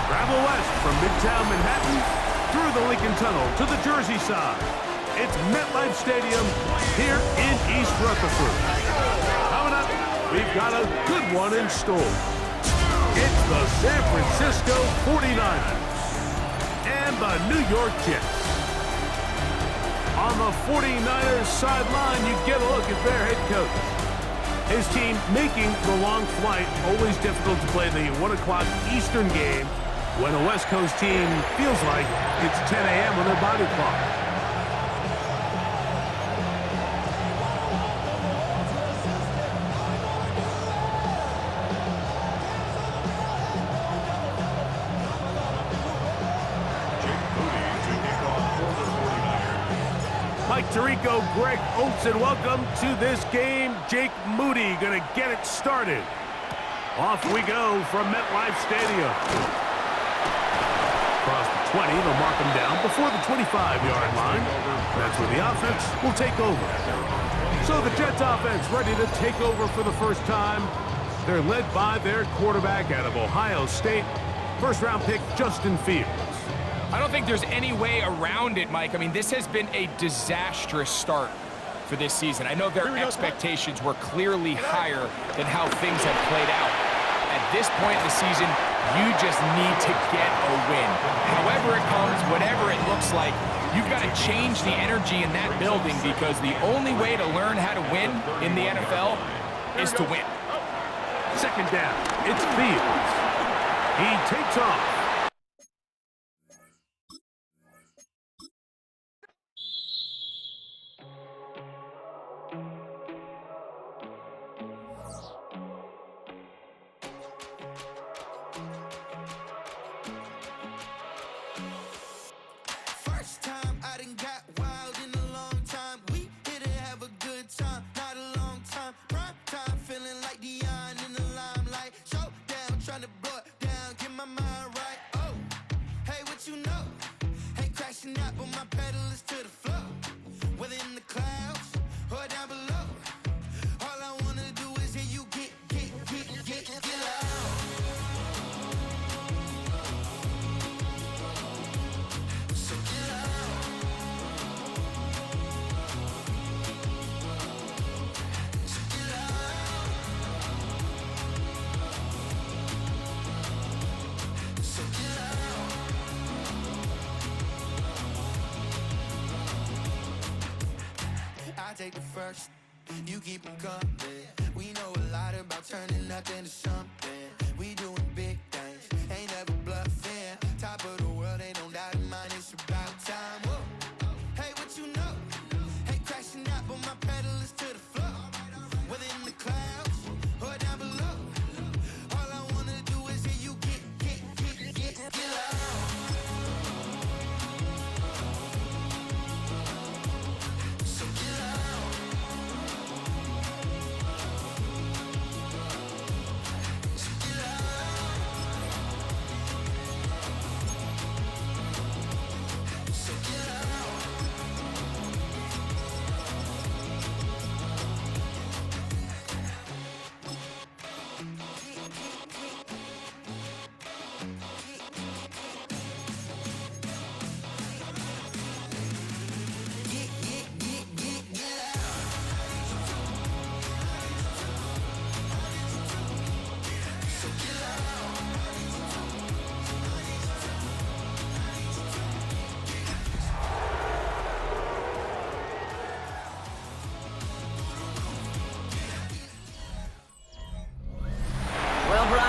Travel west from Midtown Manhattan through the Lincoln Tunnel to the Jersey side. It's MetLife Stadium here in East Rutherford. Coming up, we've got a good one in store. It's the San Francisco 49ers and the New York Jets. On the 49ers sideline, you get a look at their head coach. His team making the long flight, always difficult to play the 1 o'clock Eastern game when a West Coast team feels like it's 10 a.m. on their body clock. Mike Tirico, Greg Olsen, welcome to this game. Jake Moody going to get it started. Off we go from MetLife Stadium. Across the 20, they'll mark him down before the 25-yard line. That's where the offense will take over. So the Jets offense ready to take over for the first time. They're led by their quarterback out of Ohio State, first-round pick Justin Fields. I don't think there's any way around it, Mike. I mean, this has been a disastrous start for this season. I know their expectations were clearly higher than how things have played out. At this point in the season, you just need to get a win. However it comes, whatever it looks like, you've got to change the energy in that building because the only way to learn how to win in the NFL is to win. Second down, it's Fields. He takes off. Take the first, you keep them coming. We know a lot about turning nothing to something. We doing big things, ain't never bluffing. Top of the world, ain't no doubt in mind, it's about time. Whoa. Hey, what you know? Hey, crashing out, but my pedal is to the floor. Whether in the clouds or down below, all I wanna do is hear you get loud.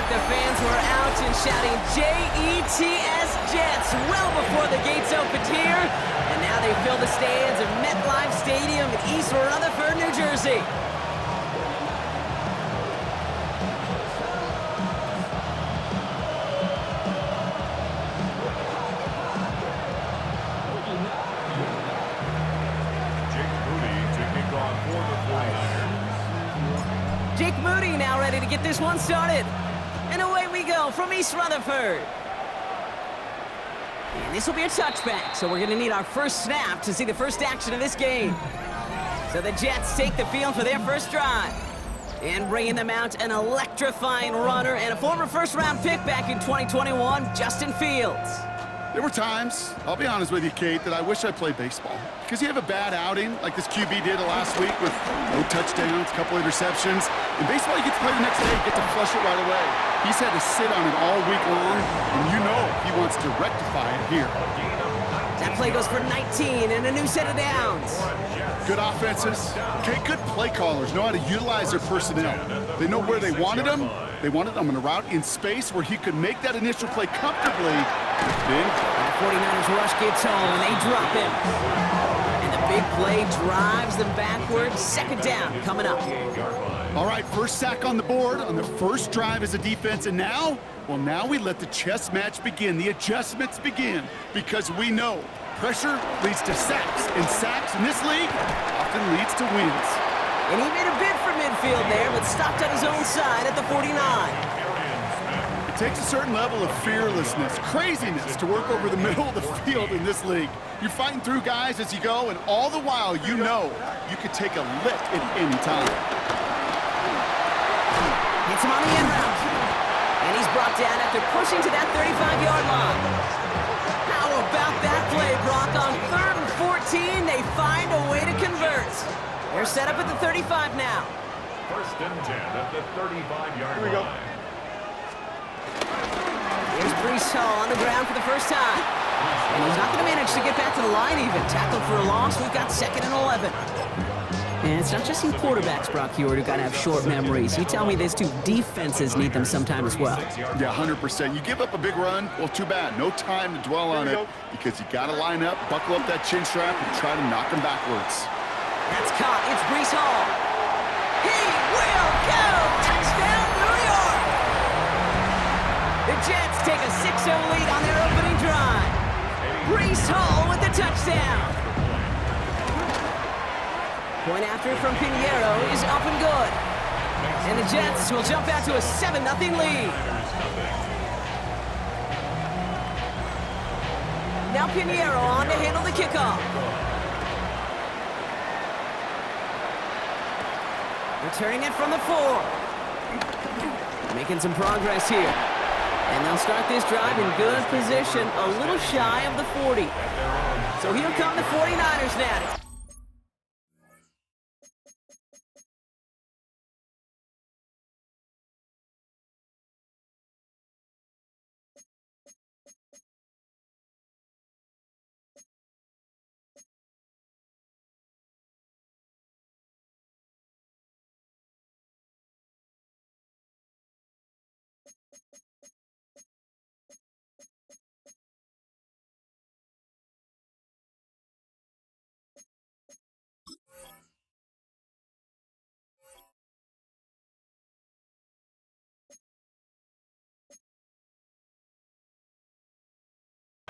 The fans were out and shouting J-E-T-S Jets well before the gates opened here. And now they fill the stands of MetLife Stadium in East Rutherford, New Jersey. Jake Moody now ready to get this one started. And away we go from East Rutherford. And this will be a touchback, so we're going to need our first snap to see the first action of this game. So the Jets take the field for their first drive. And bringing them out, an electrifying runner and a former first-round pick back in 2021, Justin Fields. There were times, I'll be honest with you, Kate, that I wish I played baseball. Because you have a bad outing, like this QB did last week with no touchdowns, a couple interceptions. In baseball, you get to play the next day, you get to flush it right away. He's had to sit on it all week long, and you know he wants to rectify it here. That play goes for 19 and a new set of downs. Good offenses. Okay, good play callers know how to utilize their personnel. They know where they wanted them. They wanted them on a route in space where he could make that initial play comfortably. Then the 49ers rush gets home and they drop him. And the big play drives them backwards. Second down coming up. All right, first sack on the board on the first drive as a defense, and now, well, now we let the chess match begin, the adjustments begin, because we know pressure leads to sacks, and sacks in this league often leads to wins. And he made a bid for midfield there, but stopped on his own side at the 49. It takes a certain level of fearlessness, craziness to work over the middle of the field in this league. You're fighting through guys as you go, and all the while you know you could take a lick at any time. Hits him on the end route. And he's brought down after pushing to that 35-yard line. How about that play, Brock? On 3rd and 14, they find a way to convert. They're set up at the 35 now. 1st and 10 at the 35-yard line. Here we go. Here's Breece Hall on the ground for the first time. And he's not going to manage to get back to the line even. Tackled for a loss. We've got 2nd and 11. And it's not just these quarterbacks, Brock Heward, who got to have short memories. You tell me these two defenses need them sometime as well. Yeah, 100%. You give up a big run, well, too bad. No time to dwell on it because you got to line up, buckle up that chin strap, and try to knock them backwards. That's caught. It's Breece Hall. He will go! Touchdown, New York! The Jets take a 6-0 lead on their opening drive. Breece Hall with the touchdown. Point after from Pinheiro is up and good. And the Jets will jump out to a 7-0 lead. Now Pinheiro on to handle the kickoff. Returning it from the 4. Making some progress here. And they'll start this drive in good position, a little shy of the 40. So here come the 49ers now.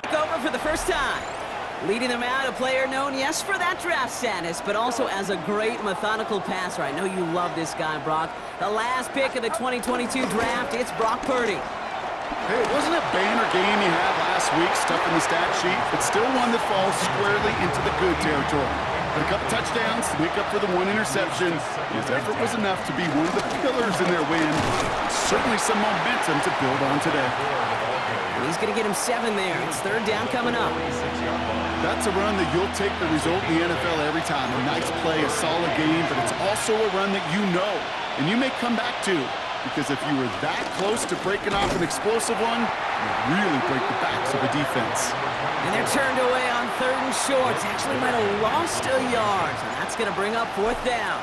Over for the first time. Leading them out, a player known, yes, for that draft status, but also as a great methodical passer. I know you love this guy, Brock. The last pick of the 2022 draft, it's Brock Purdy. Hey, it wasn't a banner game he had last week, stuck in the stat sheet, but still one that falls squarely into the good territory. But a couple touchdowns to make up for the 1 interception. His effort was enough to be one of the pillars in their win. Certainly some momentum to build on today. And he's going to get him 7 there. It's 3rd down coming up. That's a run that you'll take the result in the NFL every time. A nice play, a solid game, but it's also a run that you know, and you may come back to, because if you were that close to breaking off an explosive one, you really break the backs of a defense. And they're turned away on 3rd and short. Actually might have lost a yard, and that's going to bring up 4th down.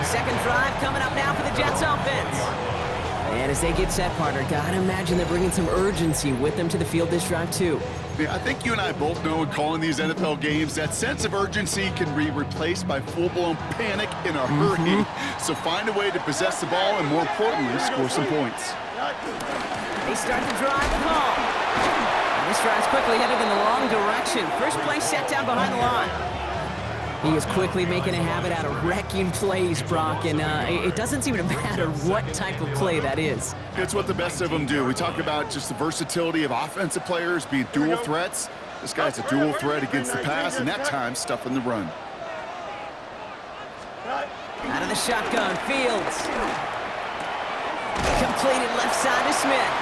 Second drive coming up now for the Jets offense. And as they get set, partner, gotta imagine they're bringing some urgency with them to the field this drive, too. Yeah, I think you and I both know in calling these NFL games, that sense of urgency can be replaced by full-blown panic in a hurry. So find a way to possess the ball and, more importantly, score some points. They start the drive with Hall. And this drive's quickly headed in the wrong direction. First play set down behind the line. He is quickly making a habit out of wrecking plays, Brock, and it doesn't seem to matter what type of play that is. It's what the best of them do. We talk about just the versatility of offensive players being dual threats. This guy's a dual threat against the pass, and that time stuffing the run. Out of the shotgun, Fields. Completed left side to Smith.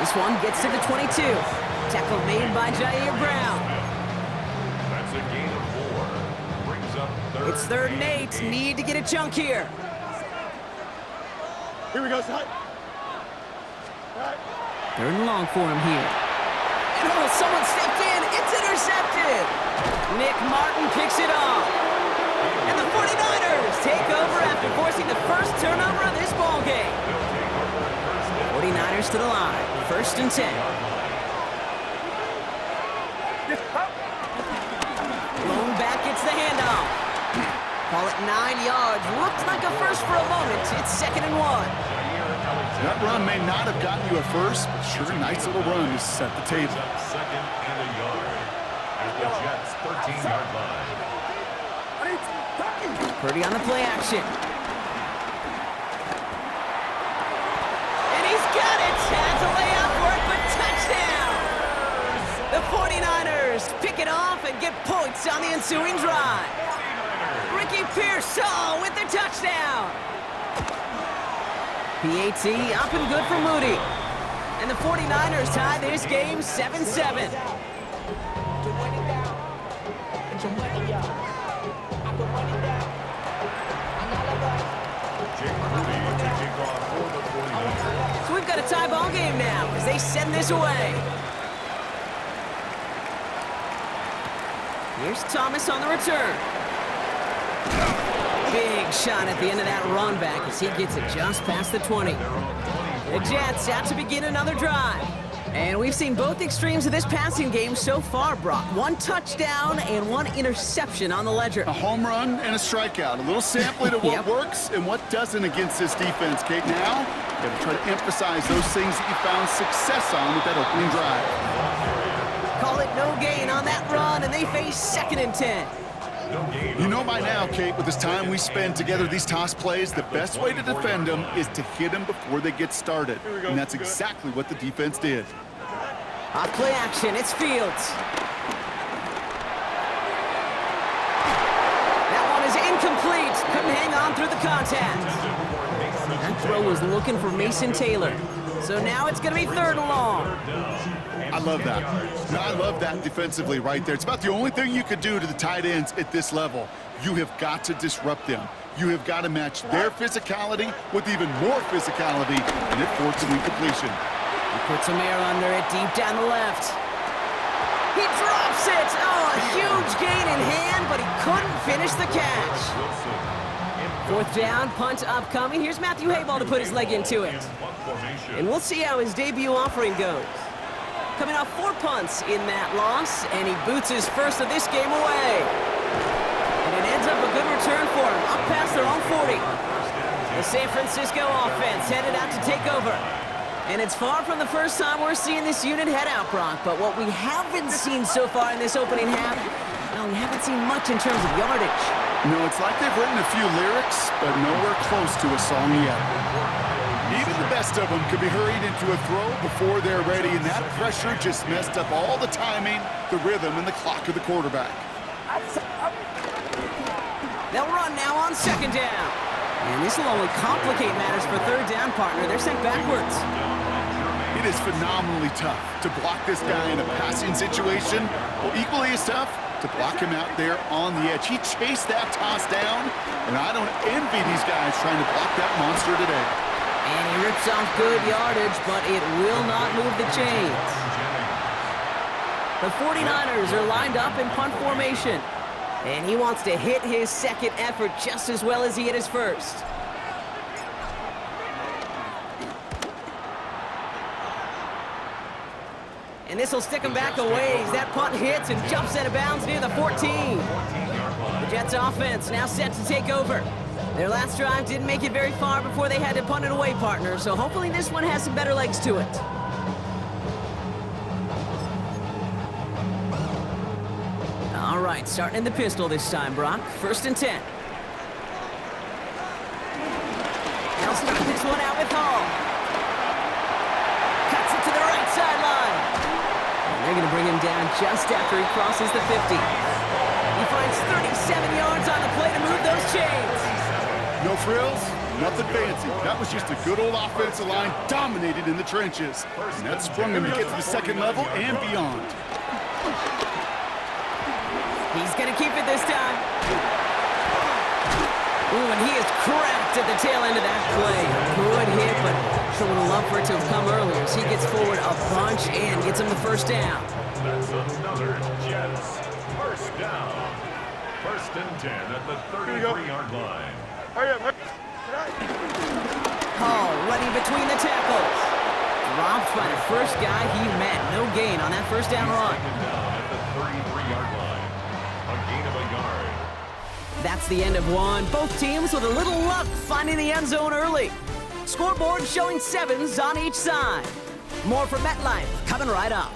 This one gets to the 22. Tackle made by Jair Brown. That's a gain of 4. Brings up third. It's 3rd and 8. Need to get a chunk here. Here we go, son. 3rd and long for him here. And oh, someone stepped in. It's intercepted. Nick Martin picks it off. And the 49ers take over after forcing the first turnover of this ball game. 49ers to the line. 1st and 10. Lone back gets the handoff. Call it 9 yards. Looked like a first for a moment. It's 2nd and 1. That run may not have gotten you a first, but sure, nice little run to set the table. Second and a yard at the Jets' 13-yard line. Purdy on the play action. And he's got it. Had to lay out for it, but touchdown. The 49ers pick it off and get points on the ensuing drive. Ricky Pearsall with the touchdown. PAT up and good for Moody. And the 49ers tie this game 7-7. So we've got a tie ball game now as they send this away. Here's Thomas on the return. Big shot at the end of that run back as he gets it just past the 20. The Jets out to begin another drive. And we've seen both extremes of this passing game so far, Brock. 1 touchdown and 1 interception on the ledger. A home run and a strikeout. A little sampling of what works and what doesn't against this defense, Kate. Now, you got to try to emphasize those things that you found success on with that opening drive. Call it no gain on that run, and they face 2nd and 10. You know by now, Kate, with this time we spend together, these toss plays, the best way to defend them is to hit them before they get started. And that's exactly what the defense did. Off play action, it's Fields. That one is incomplete. Couldn't hang on through the contact. That throw was looking for Mason Taylor. So now it's going to be 3rd and long. I love that. Now, I love that defensively right there. It's about the only thing you could do to the tight ends at this level. You have got to disrupt them. You have got to match their physicality with even more physicality, and it forces an incompletion. He puts some air under it deep down the left. He drops it. Oh, a huge gain in hand, but he couldn't finish the catch. 4th down, punt upcoming. Here's Matthew Hayball to put his leg into it. And we'll see how his debut offering goes. Coming off 4 punts in that loss, and he boots his first of this game away. And it ends up a good return for him, up past their own 40. The San Francisco offense headed out to take over. And it's far from the first time we're seeing this unit head out, Brock. But what we haven't seen so far in this opening half, well, we haven't seen much in terms of yardage. No, it's like they've written a few lyrics, but nowhere close to a song yet. Even the best of them could be hurried into a throw before they're ready, and that pressure just messed up all the timing, the rhythm, and the clock of the quarterback. They'll run now on 2nd down. And this will only complicate matters for 3rd down, partner. They're sent backwards. It is phenomenally tough to block this guy in a passing situation. Well, equally as tough to block him out there on the edge. He chased that toss down, and I don't envy these guys trying to block that monster today. And he rips off good yardage, but it will not move the chains. The 49ers are lined up in punt formation. And he wants to hit his 2nd effort just as well as he hit his first. And this will stick him back a ways. That punt hits and jumps out of bounds near the 14. The Jets offense now set to take over. Their last drive didn't make it very far before they had to punt it away, partner. So hopefully this one has some better legs to it. All right, starting in the pistol this time, Brock. 1st and 10. They'll start this one out with Hall. Cuts it to the right sideline. And they're going to bring him down just after he crosses the 50. He finds 37 yards on the play to move those chains. No frills, nothing fancy. That was just a good old offensive line dominated in the trenches. And that sprung him to get to the 2nd level and beyond. He's going to keep it this time. Ooh, and he is cracked at the tail end of that play. Good hit, but sure would have loved for it to have come earlier as he gets forward a bunch and gets him the 1st down. That's another Jets 1st down. 1st and 10 at the 33-yard line. Hall running between the tackles. Dropped by the first guy he met. No gain on that 1st down run. Second down at the 33-yard line. A gain of a yard. That's the end of one. Both teams with a little luck finding the end zone early. Scoreboard showing 7s on each side. More from MetLife coming right up.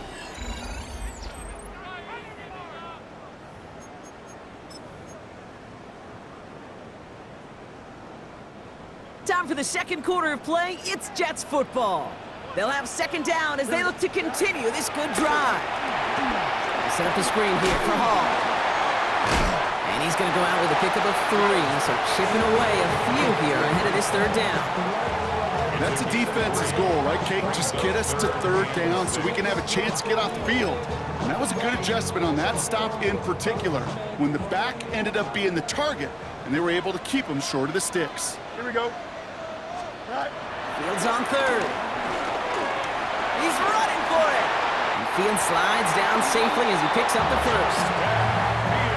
Time for the 2nd quarter of play. It's Jets football. They'll have 2nd down as they look to continue this good drive. They set up the screen here for Hall. And he's going to go out with a pickup of 3, so chipping away a few here ahead of this 3rd down. That's a defense's goal, right, Kate? Just get us to 3rd down so we can have a chance to get off the field. And that was a good adjustment on that stop in particular, when the back ended up being the target, and they were able to keep him short of the sticks. Here we go. Fields on 3rd. He's running for it. And Fields slides down safely as he picks up the 1st.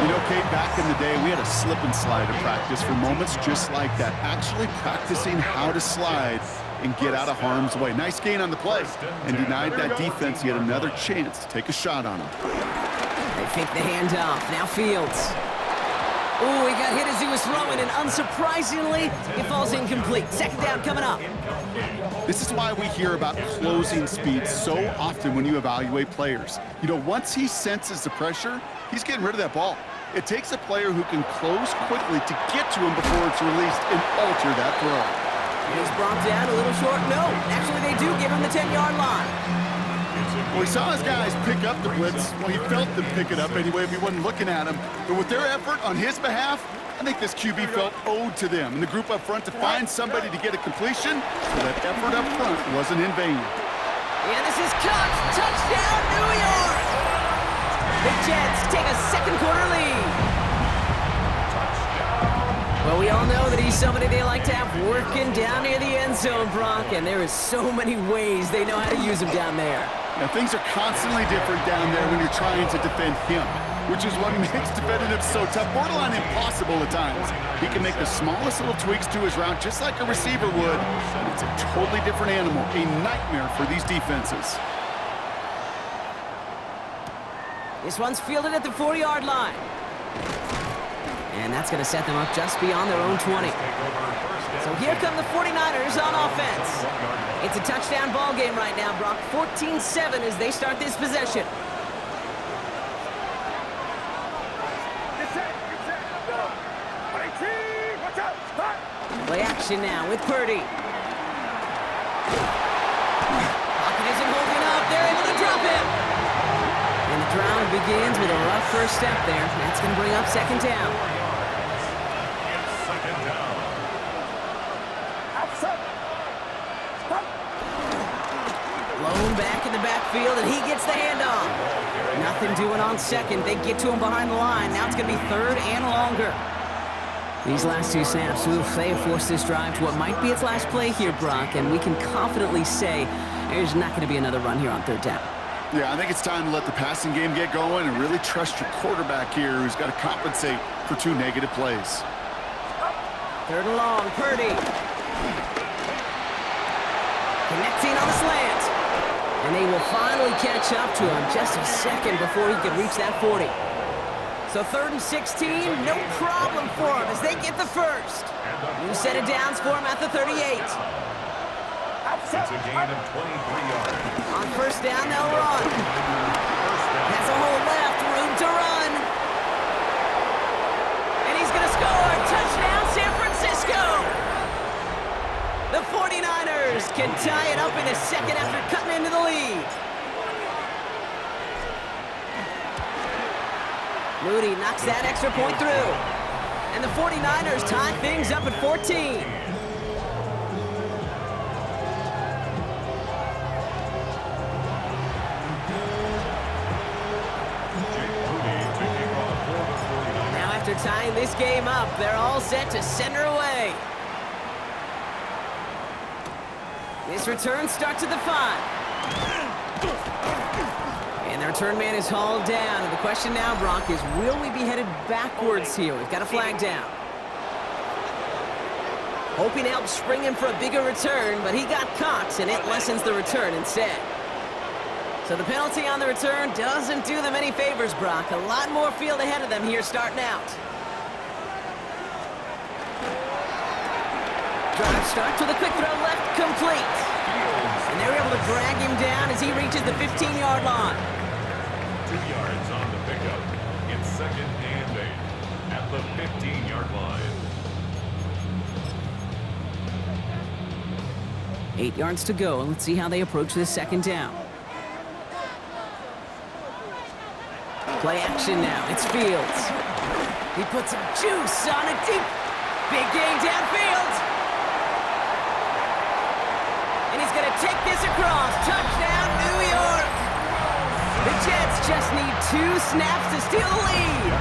You know, Kate, back in the day, we had a slip and slide in practice for moments just like that. Actually practicing how to slide and get out of harm's way. Nice gain on the play and denied that defense yet another chance to take a shot on him. They fake the handoff. Now Fields. Ooh, he got hit as he was throwing, and unsurprisingly, it falls incomplete. 2nd down coming up. This is why we hear about closing speed so often when you evaluate players. You know, once he senses the pressure, he's getting rid of that ball. It takes a player who can close quickly to get to him before it's released and alter that throw. He's brought down a little short. No, actually they do give him the 10-yard line. Well, he saw his guys pick up the blitz. Well, he felt them pick it up anyway if he wasn't looking at him. But with their effort on his behalf, I think this QB felt owed to them and the group up front to find somebody to get a completion, so that effort up front wasn't in vain. And this is caught. Touchdown, New York! The Jets take a 2nd quarter lead. Well, we all know that he's somebody they like to have working down near the end zone, Brock, and there is so many ways they know how to use him down there. Now, things are constantly different down there when you're trying to defend him, which is what makes defending him so tough, borderline impossible at times. He can make the smallest little tweaks to his route just like a receiver would, and it's a totally different animal, a nightmare for these defenses. This one's fielded at the 40-yard line. And that's going to set them up just beyond their own 20. So here come the 49ers on offense. It's a touchdown ball game right now, Brock. 14-7 as they start this possession. Play action now with Purdy. Pocket isn't holding up. They're able to drop him. And the drive begins with a rough first step there. That's going to bring up 2nd down. Lone back in the backfield, and he gets the handoff. Nothing doing on 2nd. They get to him behind the line. Now it's going to be 3rd and longer. These last 2 snaps, they have forced this drive to what might be its last play here, Brock, and we can confidently say there's not going to be another run here on 3rd down. Yeah, I think it's time to let the passing game get going and really trust your quarterback here, who's got to compensate for 2 negative plays. 3rd and long, Purdy. Connecting on the slant. And they will finally catch up to him just a second before he could reach that 40. So 3rd and 16, no problem for him as they get the 1st. New set of downs for him at the 38. It's a gain of 23 yards. On 1st down, they'll run. Has a hole left, room to run. Moody knocks that extra point through. And the 49ers tie things up at 14. Now after tying this game up, they're all set to center away. This return starts at the 5. And the return man is hauled down. And the question now, Brock, is will we be headed backwards here? We've got a flag down. Hoping to help spring him for a bigger return, but he got caught, and it lessens the return instead. So the penalty on the return doesn't do them any favors, Brock. A lot more field ahead of them here starting out. Drive starts with a quick throw left, complete. And they're able to drag him down as he reaches the 15-yard line. 2 yards on the pickup. It's 2nd and 8 at the 15-yard line. 8 yards to go. Let's see how they approach this 2nd down. Play action now. It's Fields. He puts some juice on it deep. Big gain downfield. And he's going to take this across. Touchdown, New York. The Jets just need 2 snaps to steal the lead.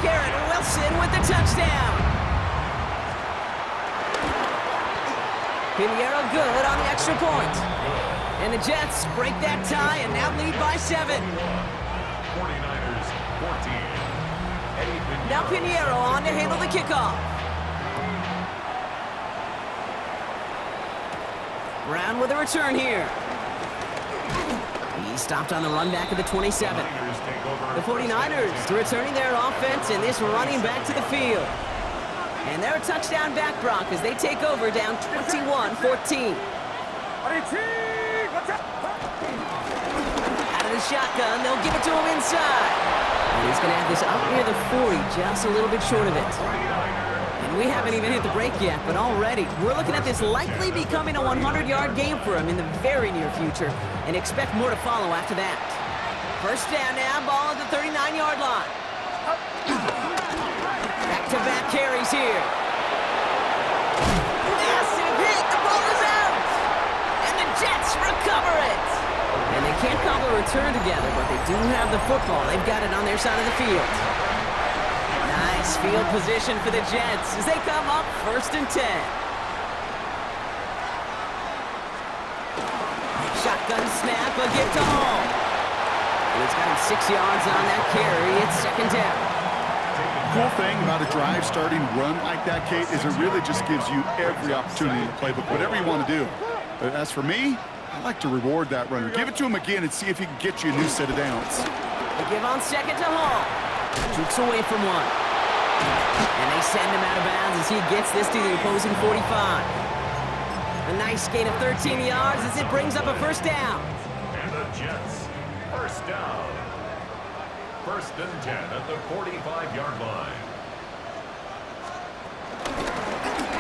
Garrett Wilson with the touchdown. Pinheiro good on the extra point. And the Jets break that tie and now lead by 7. 49ers 14. Now Pinheiro on to handle the kickoff. Brown with a return here. He stopped on the run back of the 27. The 49ers returning their offense and this running back to the field. And they're a touchdown back, Brock, as they take over down 21-14. Out of the shotgun, they'll give it to him inside. And he's going to have this up near the 40, just a little bit short of it. And we haven't even hit the break yet, but already we're looking at this likely becoming a 100-yard game for him in the very near future, and expect more to follow after that. First down now, ball at the 39-yard line. Back-to-back carries here. Massive hit, the ball is out! And the Jets recover it! And they can't cobble a return together, but they do have the football. They've got it on their side of the field. Nice field position for the Jets as they come up 1st and 10. Shotgun snap, a give to Hall. And he's got him 6 yards on that carry. It's 2nd down. Cool thing about a drive starting run like that, Kate, is it really just gives you every opportunity in the playbook, whatever you want to do. But as for me, I like to reward that runner. Give it to him again and see if he can get you a new set of downs. They give on 2nd to Hall. Jukes away from one. And they send him out of bounds as he gets this to the opposing 45. A nice gain of 13 yards as it brings up a 1st down. And the Jets, 1st down. 1st and 10 at the 45-yard line.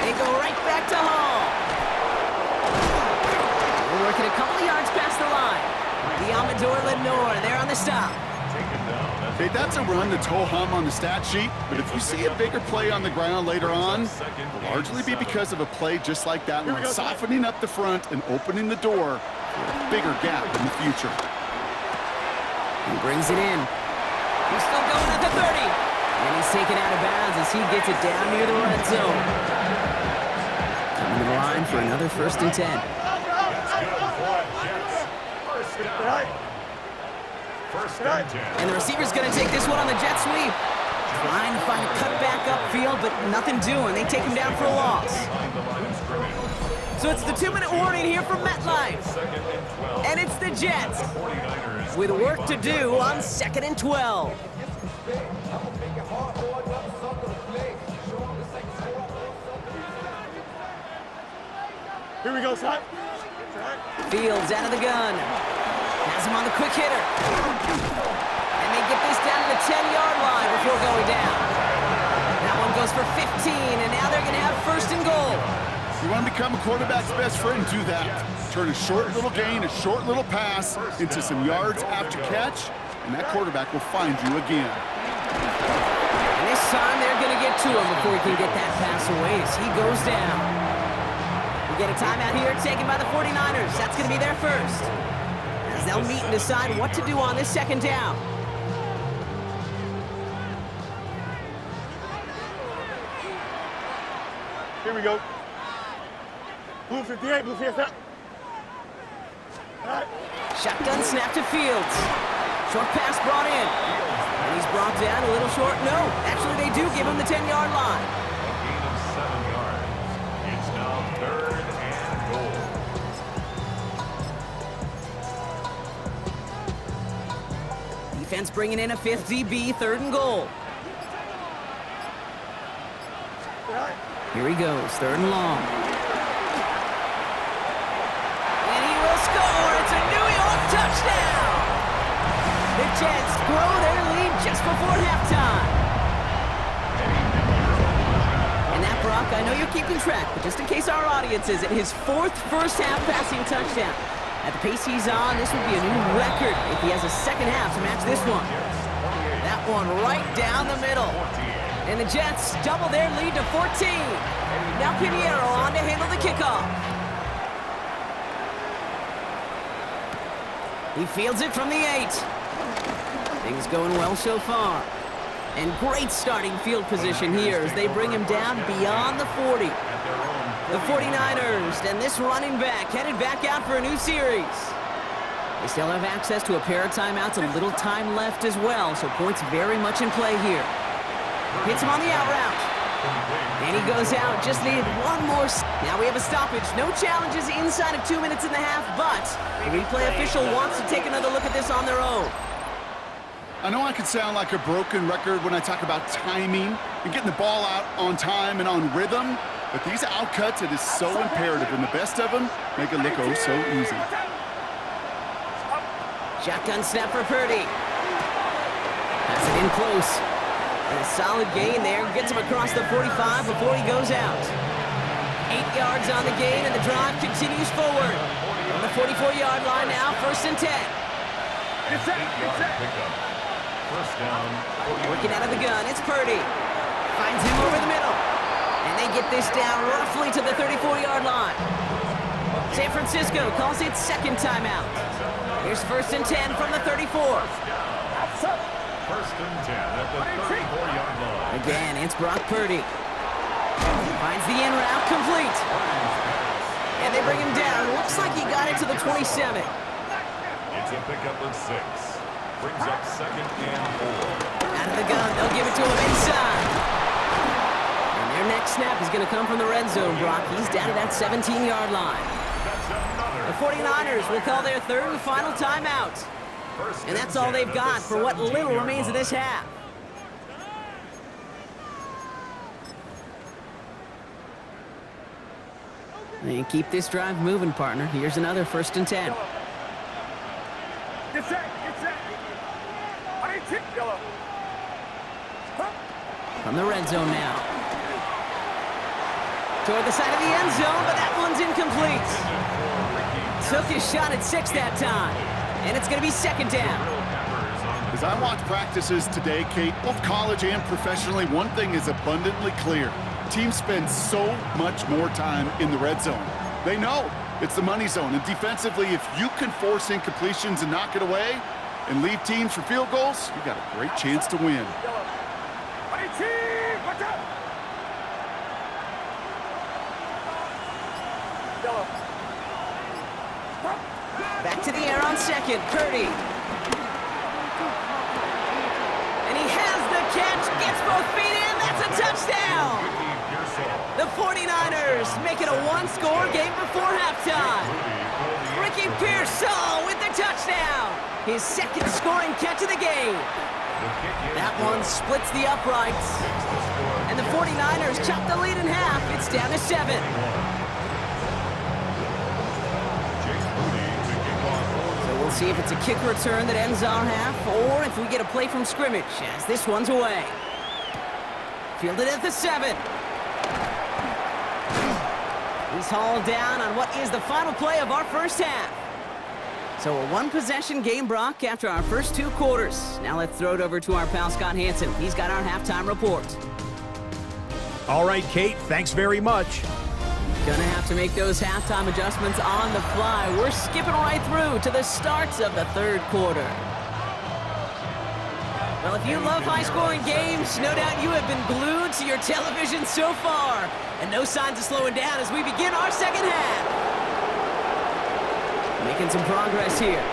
They go right back to Hall. They're working a couple of yards past the line. The Amador Lenore, they're on the stop. Hey, that's a run that's ho-hum on the stat sheet, but if you see a bigger play on the ground later on, it'll largely be because of a play just like that one, softening up the front and opening the door for a bigger gap in the future. He brings it in. He's still going at the 30. And he's taken out of bounds as he gets it down near the red zone. Coming to the line for another 1st and 10. And the receiver's going to take this one on the jet sweep. Trying to find a cutback upfield, but nothing doing. They take him down for a loss. So it's the 2-minute warning here from MetLife. And it's the Jets with work to do on 2nd and 12. Here we go, son. Fields out of the gun. Has him on the quick hitter. And they get this down to the 10-yard line before going down. That one goes for 15, and now they're going to have 1st and goal. You want to become a quarterback's best friend, do that. Turn a short little gain, a short little pass into some yards after catch, and that quarterback will find you again. to him before he can get that pass away as he goes down. We get a timeout here taken by the 49ers. That's going to be their first, as they'll meet and decide what to do on this second down. Here we go. Blue 58, blue 58. All right. Shotgun snap to Fields. Short pass brought in. And he's brought down a little short. No, actually they do give him the 10-yard line. A gain of 7 yards. It's now 3rd and goal. Defense bringing in a 5th DB, 3rd and goal. Here he goes, 3rd and long. And he will score. It's a New York touchdown. The Jets grow their lead just before halftime. And that, Brock, I know you're keeping track, but just in case our audience isn't, his 4th first-half passing touchdown. At the pace he's on, this would be a new record if he has a second half to match this one. That one right down the middle. And the Jets double their lead to 14. Now Pinheiro on to handle the kickoff. He fields it from the 8. Things going well so far. And great starting field position here as they bring him down beyond the 40. The 49ers and this running back headed back out for a new series. They still have access to a pair of timeouts, a little time left as well, so points very much in play here. Hits him on the out route. And he goes out, just needed one more. Now we have a stoppage. No challenges inside of 2 minutes and a half, but the replay official wants to take another look at this on their own. I know I can sound like a broken record when I talk about timing and getting the ball out on time and on rhythm, but these outcuts, it is so imperative, and the best of them make it look oh so easy. Shotgun snap for Purdy. Pass it in close. And a solid gain there. Gets him across the 45 before he goes out. 8 yards on the gain, and the drive continues forward. On the 44-yard line now, 1st and 10. It's set. Pickup. First down. Working out of the gun, it's Purdy. Finds him over the middle. And they get this down roughly to the 34-yard line. San Francisco calls it second timeout. Here's 1st and 10 from the 34. 1st and 10 at the 34-yard line. Again, it's Brock Purdy. Finds the in route complete. And they bring him down. Looks like he got it to the 27. It's a pickup of 6. Brings up 2nd and 4. Out of the gun, they'll give it to him inside. And their next snap is going to come from the red zone, Brock. He's down to that 17-yard line. The 49ers will call their 3rd and final timeout. And that's all they've got for what little remains of this half. And keep this drive moving, partner. Here's another 1st and 10. Get set. Yellow. From the red zone now. Toward the side of the end zone, but that one's incomplete. Took his shot at 6 that time. And it's going to be 2nd down. As I watch practices today, Kate, both college and professionally, one thing is abundantly clear. Teams spend so much more time in the red zone. They know it's the money zone. And defensively, if you can force incompletions and knock it away and leave teams for field goals, you got a great chance to win. Back to the air on 2nd, Purdy. And he has the catch, gets both feet in, that's a touchdown! The 49ers make it a one-score game before halftime. Ricky Pearsall with the touchdown! His 2nd scoring catch of the game. That one splits the uprights. And the 49ers chop the lead in half. It's down to 7. We'll see if it's a kick return that ends our half, or if we get a play from scrimmage, as this one's away. Fielded at the 7. He's hauled down on what is the final play of our first half. So a one-possession game, Brock, after our first 2 quarters. Now let's throw it over to our pal Scott Hansen. He's got our halftime report. All right, Kate, thanks very much. Gonna have to make those halftime adjustments on the fly. We're skipping right through to the starts of the third quarter. Well, if you love high-scoring games, no doubt you have been glued to your television so far. And no signs of slowing down as we begin our second half. Making some progress here.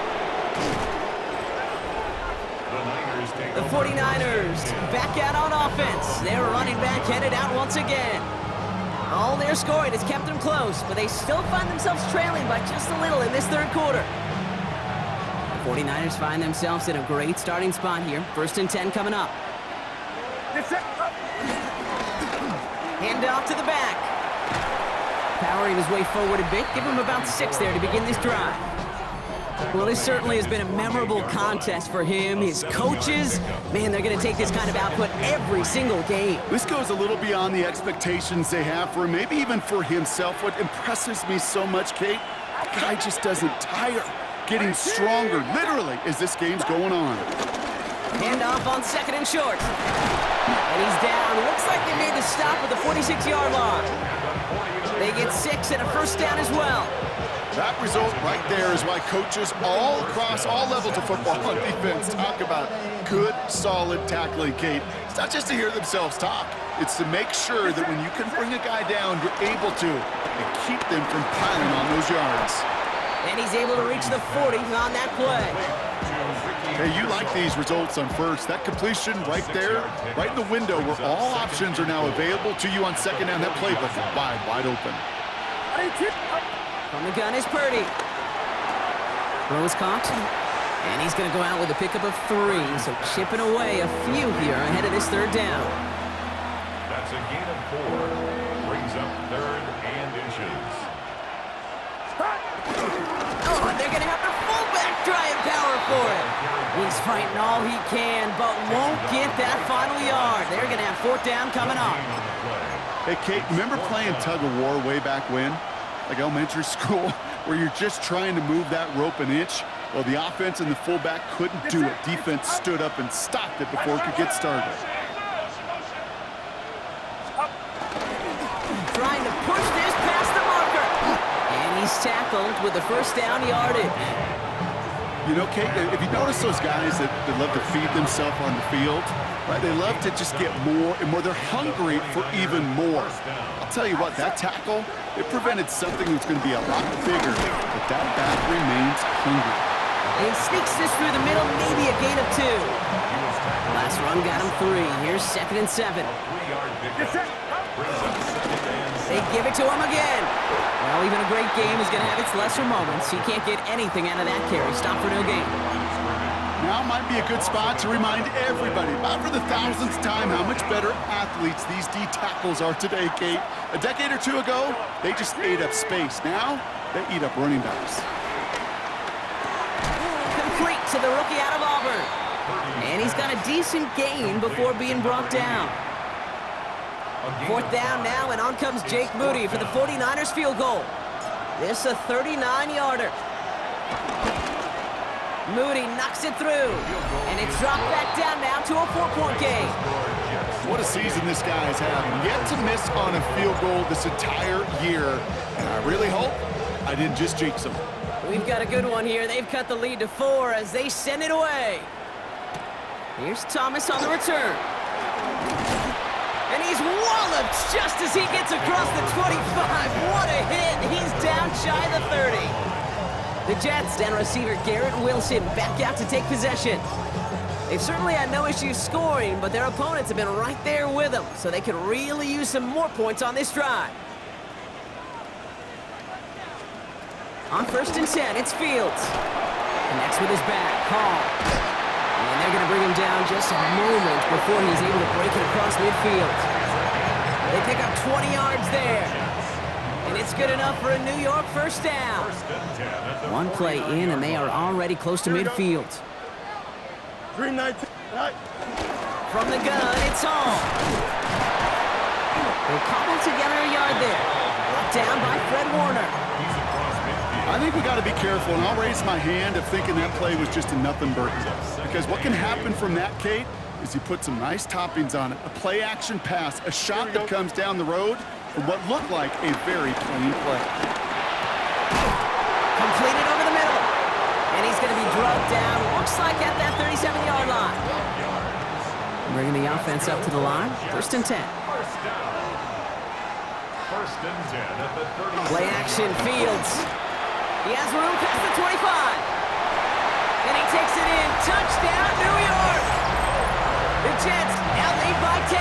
The 49ers back out on offense. Their running back headed out once again. All their scoring has kept them close, but they still find themselves trailing by just a little in this third quarter. The 49ers find themselves in a great starting spot here. 1st and 10 coming up. Hand off to the back. Powering his way forward a bit. Give him about 6 there to begin this drive. Well, this certainly has been a memorable contest for him. His coaches, man, they're going to take this kind of output every single game. This goes a little beyond the expectations they have for him, maybe even for himself. What impresses me so much, Kate, that guy just doesn't tire. Getting stronger, literally, as this game's going on. Hand off on 2nd and short. And he's down. Looks like they made the stop at the 46-yard line. They get 6 and a 1st down as well. That result right there is why coaches all across all levels of football on defense talk about good, solid tackling, Kate. It's not just to hear themselves talk. It's to make sure that when you can bring a guy down, you're able to and keep them from piling on those yards. And he's able to reach the 40 on that play. Hey, you like these results on first. That completion right there, right in the window where all options are now available to you on second down. That playbook is wide open. From the gun is Purdy. Throw is caught. And he's going to go out with a pickup of 3. So chipping away a few here ahead of this 3rd down. That's a gain of 4. Brings up 3rd and inches. Oh, and they're going to have the fullback try and power for it. He's fighting all he can, but won't get that final yard. They're going to have 4th down coming up. Hey, Kate, remember playing tug-of-war way back when? Like elementary school, where you're just trying to move that rope an inch? Well, the offense and the fullback couldn't do it. Defense stood up and stopped it before it could get started. Trying to push this past the marker. And he's tackled with the 1st down yardage. You know, Kate, if you notice those guys that love to feed themselves on the field, right? They love to just get more and more. They're hungry for even more. I'll tell you what, that tackle, it prevented something that's going to be a lot bigger, but that back remains hungry. And he sneaks this through the middle, maybe a gain of 2. Last run got him 3. Here's 2nd and 7. They give it to him again. Well, even a great game is going to have its lesser moments. He can't get anything out of that carry. Stop for no gain. Now might be a good spot to remind everybody, about for the 1000th time, how much better athletes these D tackles are today, Kate. A decade or 2 ago, they just ate up space. Now, they eat up running backs. Complete to the rookie out of Auburn. And he's got a decent gain before being brought down. 4th down now, and on comes Jake Moody for the 49ers field goal. This a 39-yarder. Moody knocks it through, and it's dropped back down now to a 4-point game. What a season this guy has had. Yet to miss on a field goal this entire year. And I really hope I didn't just jinx him. We've got a good one here. They've cut the lead to 4 as they send it away. Here's Thomas on the return. And he's walloped just as he gets across the 25. What a hit. He's down shy of the 30. The Jets and receiver Garrett Wilson back out to take possession. They've certainly had no issues scoring, but their opponents have been right there with them, so they could really use some more points on this drive. On 1st and 10, it's Fields. Connects with his back, Hall. And they're going to bring him down just a moment before he's able to break it across midfield. They pick up 20 yards there. And it's good enough for a New York 1st down. 1 play in, and they are already close to midfield. 319. From the gun, it's Hall. They'll cobble together a yard there. Brought down by Fred Warner. I think we got to be careful, and I'll raise my hand of thinking that play was just a nothing burger. Because what can happen from that, Kate, is he put some nice toppings on it. A play-action pass, a shot that comes down the road from what looked like a very clean play. Completed over the middle. And he's going to be drugged down, looks like at that 37-yard line. Bringing the offense up to the line. 1st and 10. First down. 1st and 10 at the 30. Play action, Fields. He has room past the 25. And he takes it in. Touchdown, New York. The Jets now lead by 10.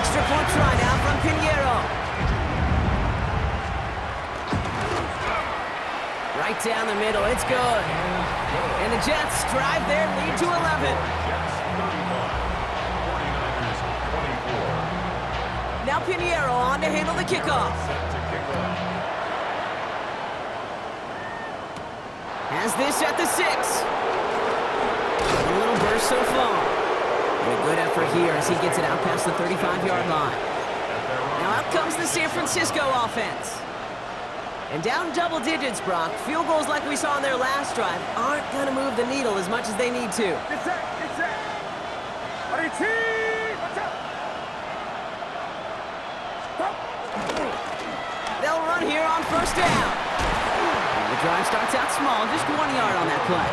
Extra point try now from Pinheiro. Right down the middle, it's good. And the Jets drive their lead to 11. Jets 35. 49ers 24. Now Pinheiro on to handle the kickoff. Set to kick off. Has this at the 6. A little burst so far. And a good effort here as he gets it out past the 35-yard line. Now out comes the San Francisco offense. And down double digits, Brock. Field goals like we saw on their last drive aren't going to move the needle as much as they need to. Get set, get set. Ready, team, watch out. Stop. They'll run here on 1st down. And the drive starts out small, just 1 yard on that play.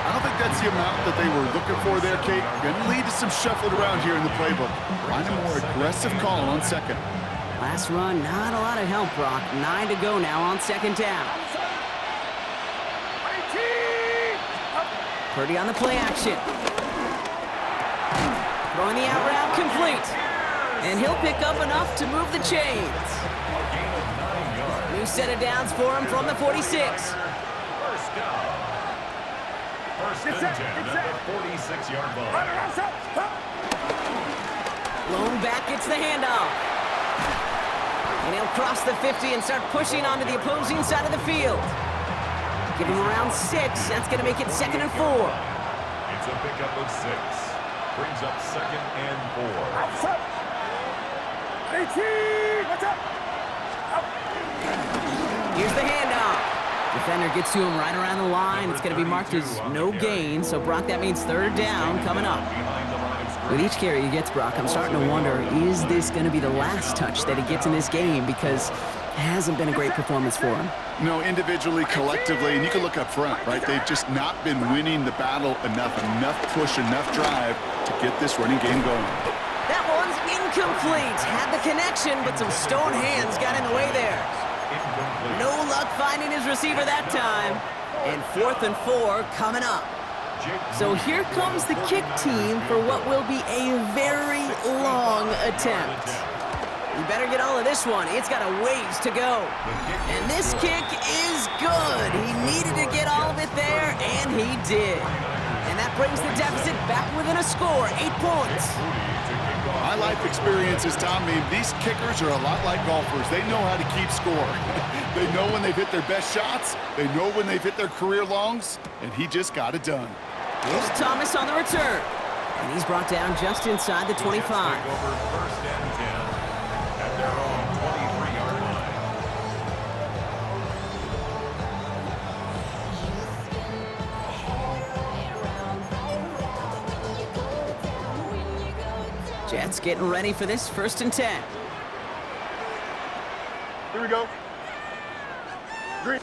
I don't think that's the amount that they were looking for there, Kate. Going to lead to some shuffled around here in the playbook. Find a more aggressive call on 2nd. Last run, not a lot of help, Brock. 9 to go now on 2nd down. Ready, team. Purdy on the play action. Throwing the out route complete. And he'll pick up enough to move the chains. A gain of 9 yards. New set of downs for him from the 46. First down. 1st and 10 at the 46-yard line. Lone back gets the handoff. And he'll cross the 50 and start pushing onto the opposing side of the field. Give him around 6. That's going to make it 2nd and 4. It's a pickup of 6. Brings up 2nd and 4. Ready, team, watch out. Here's the handoff. Defender gets to him right around the line. It's going to be marked as no gain. So, Brock, that means 3rd down coming up. With each carry he gets, Brock, I'm starting to wonder, is this going to be the last touch that he gets in this game? Because it hasn't been a great performance for him. No, individually, collectively, and you can look up front, right? They've just not been winning the battle enough push, enough drive to get this running game going. That one's incomplete. Had the connection, but some stone hands got in the way there. No luck finding his receiver that time. And 4th and 4 coming up. So here comes the kick team for what will be a very long attempt. You better get all of this one. It's got a ways to go. And this kick is good. He needed to get all of it there, and he did. And that brings the deficit back within a score, 8 points. My life experiences taught me these kickers are a lot like golfers. They know how to keep score. They know when they've hit their best shots. They know when they've hit their career longs, and he just got it done. Here's Thomas on the return. And he's brought down just inside the 25. Over 1st and 10 at their own 23-yard line. Jets getting ready for this 1st and 10. Here we go. Green.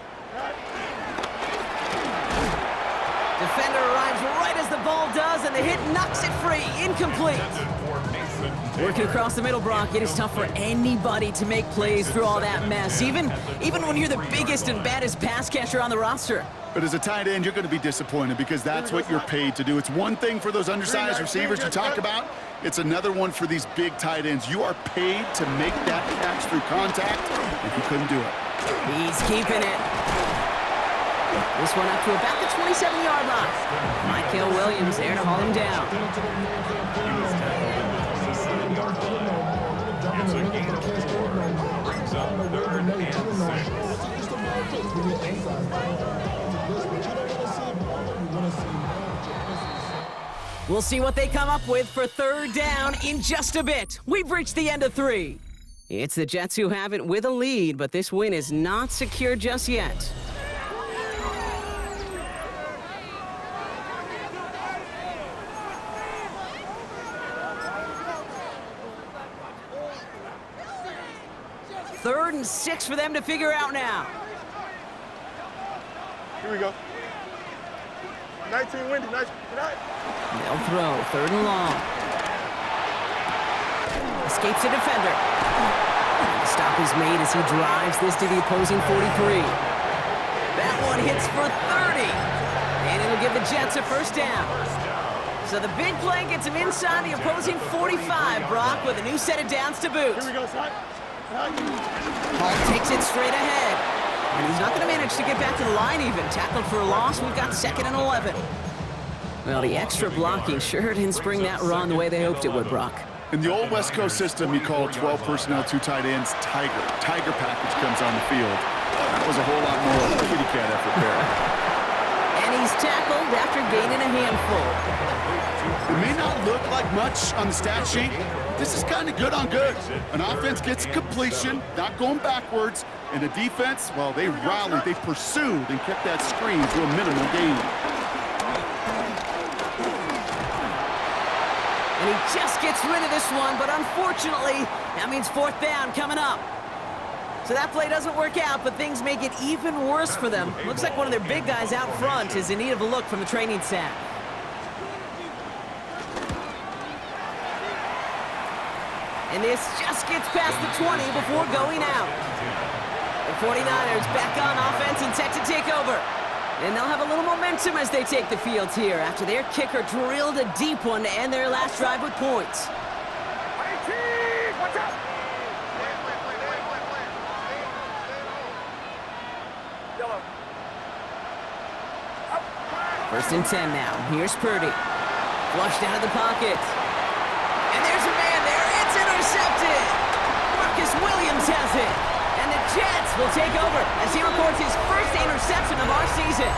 Defender arrives right as the ball does, and the hit knocks it free. Incomplete. Working across the middle, Brock, it is tough for anybody to make plays through all that mess, even when you're the biggest and baddest pass catcher on the roster. But as a tight end, you're going to be disappointed because that's what you're paid to do. It's one thing for those undersized receivers you talk about. It's another one for these big tight ends. You are paid to make that catch through contact, and he couldn't do it. He's keeping it. This one up to about the 27-yard line. Michael Williams there to haul him down. It's a gain of 4. Brings up 3rd and 6. We'll see what they come up with for 3rd down in just a bit. We've reached the end of 3. It's the Jets who have it with a lead, but this win is not secure just yet. 3rd and 6 for them to figure out now. Here we go. 19 windy, nice. They'll throw, 3rd and long. Escapes a defender. The stop is made as he drives this to the opposing 43. That one hits for 30. And it'll give the Jets a 1st down. So the big play gets him inside the opposing 45, Brock, with a new set of downs to boot. Here we go, son. Hall takes it straight ahead. And he's not going to manage to get back to the line even. Tackled for a loss. We've got 2nd and 11. Well, the extra blocking sure didn't spring that run the way they hoped it would, Brock. In the old West Coast system, you call 12 personnel, 2 tight ends, Tiger. Tiger package comes on the field. That was a whole lot more of a kitty cat effort there. And he's tackled after gaining a handful. It may not look like much on the stat sheet. This is kind of good on good. An offense gets completion, not going backwards, and the defense, well, they rallied, they pursued, and kept that screen to a minimal gain. And he just gets rid of this one, but unfortunately, that means 4th down coming up. So that play doesn't work out, but things make it even worse for them. Looks like one of their big guys out front is in need of a look from the training staff. And this just gets past the 20 before going out. The 49ers back on offense and set to take over. And they'll have a little momentum as they take the field here after their kicker drilled a deep one to end their last drive with points. Watch out! 1st and 10 now. Here's Purdy. Flushed out of the pocket. And there's a man there. It's intercepted. Marcus Williams has it. And the Jets will take over as he records his 1st interception of our season.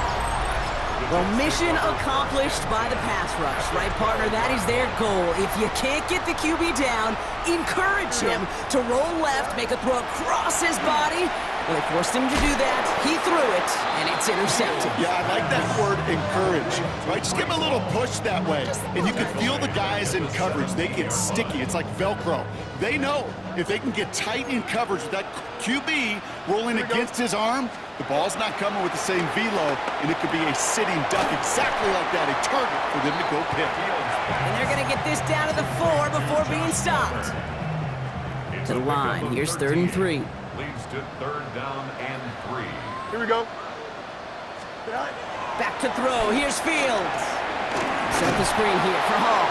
Well, mission accomplished by the pass rush, right, partner? That is their goal. If you can't get the QB down, encourage him to roll left, make a throw across his body. Well, they forced him to do that. He threw it, and it's intercepted. Yeah, I like that word, encourage, right? Just give him a little push that way, and you can feel the guys in coverage. They get sticky. It's like Velcro. They know if they can get tight in coverage with that QB rolling against his arm, the ball's not coming with the same velo, and it could be a sitting duck exactly like that, a target for them to go pick. And they're going to get this down to the 4 before being stopped. To the line. Here's 3rd and 3. Leads to 3rd down and 3. Here we go. Back to throw. Here's Fields. Set the screen here for Hall.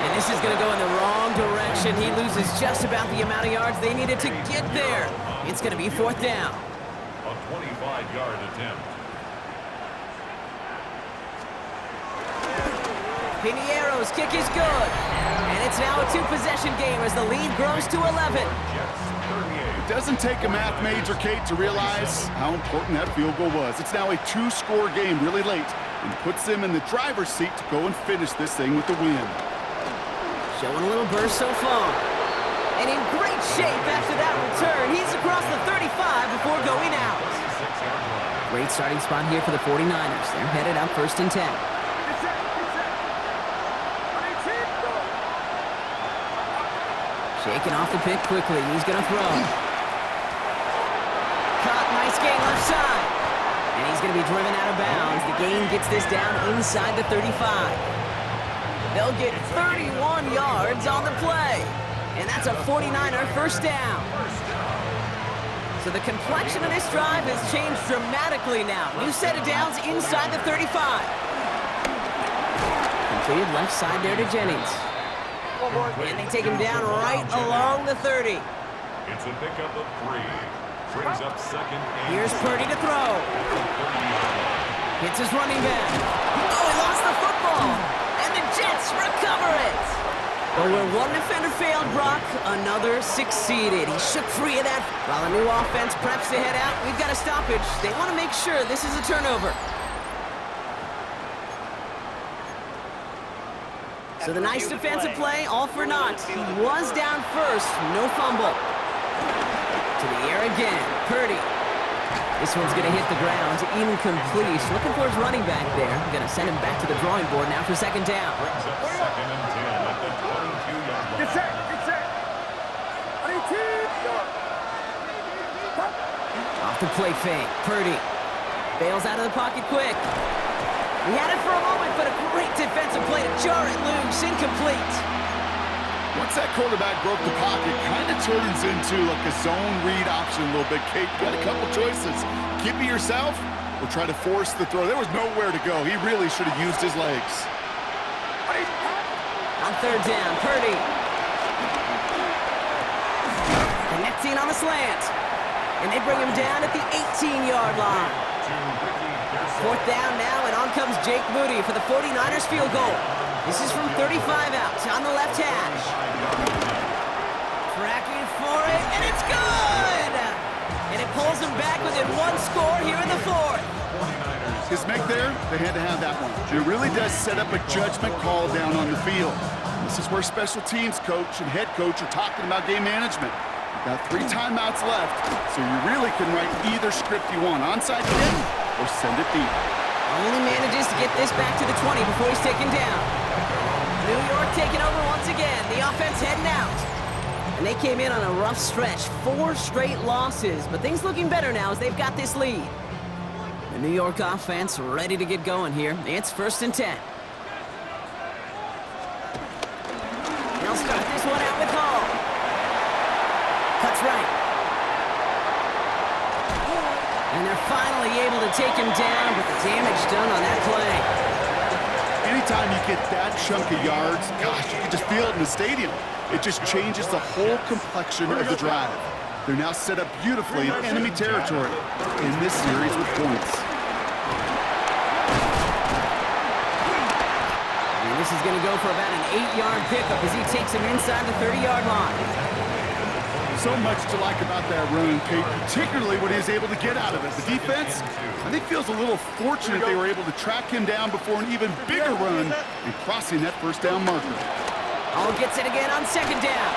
And this is going to go in the wrong direction. He loses just about the amount of yards they needed to get there. It's going to be 4th down. A 25-yard attempt. Piniero's kick is good. And it's now a 2-possession game as the lead grows to 11. It doesn't take a math major, Kate, to realize how important that field goal was. It's now a 2-score game really late and puts them in the driver's seat to go and finish this thing with the win. Showing a little burst so far. And in great shape after that return. He's across the 35 before going out. Great starting spot here for the 49ers. They're headed up 1st and 10. Shaking off the pick quickly. He's going to throw. Caught. Nice gain left side. And he's going to be driven out of bounds. The gain gets this down inside the 35. They'll get 31 yards on the play. And that's a 49er 1st down. So the complexion of this drive has changed dramatically now. New set of downs inside the 35. Completed left side there to Jennings. And they take him down right along the 30. It's a pickup of 3. Brings up 2nd and Here's Purdy to throw. Hits his running back. Oh, he lost the football. And the Jets recover it. Well, where one defender failed, Brock, another succeeded. He shook free of that. While a new offense preps to head out, we've got a stoppage. They want to make sure this is a turnover. So the nice defensive play, all for naught. He was down first, no fumble. To the air again, Purdy. This one's going to hit the ground, incomplete. Looking for his running back there. Going to send him back to the drawing board now for 2nd down. brings up 2nd and 10 at the 22-yard line. Get set. Off the play fake. Purdy bails out of the pocket quick. He had it for a moment, but a great defensive play to jar it loose. Incomplete. Once that quarterback broke the pocket, kind of turns into like a zone read option a little bit. Kate, got a couple choices. Keep it yourself or try to force the throw. There was nowhere to go. He really should have used his legs. On third down, Purdy. Connecting on the slant. And they bring him down at the 18-yard line. Fourth down now, and on comes Jake Moody for the 49ers field goal. This is from 35 out on the left hash. Tracking for it, and it's good! And it pulls them back within one score here in the fourth. His make there, they had to have that one. It really does set up a judgment call down on the field. This is where special teams coach and head coach are talking about game management. You've got 3 timeouts left, so you really can write either script you want. Onside kick or send it deep. Only manages to get this back to the 20 before he's taken down. New York taking over once again. The offense heading out. And they came in on a rough stretch. 4 straight losses, but things looking better now as they've got this lead. The New York offense ready to get going here. It's 1st and 10. They'll start this one out with Hall. Cuts right. And they're finally able to take him down, but the damage done on that play. Anytime you get that chunk of yards, gosh, you can just feel it in the stadium. It just changes the whole complexion of the drive. They're now set up beautifully in enemy territory in this series with points. And this is going to go for about an 8-yard pickup as he takes him inside the 30-yard line. So much to like about that run, Kate, particularly what he was able to get out of it. The defense, I think, feels a little fortunate they were able to track him down before an even bigger run and crossing that first down marker. Hall gets it again on 2nd down.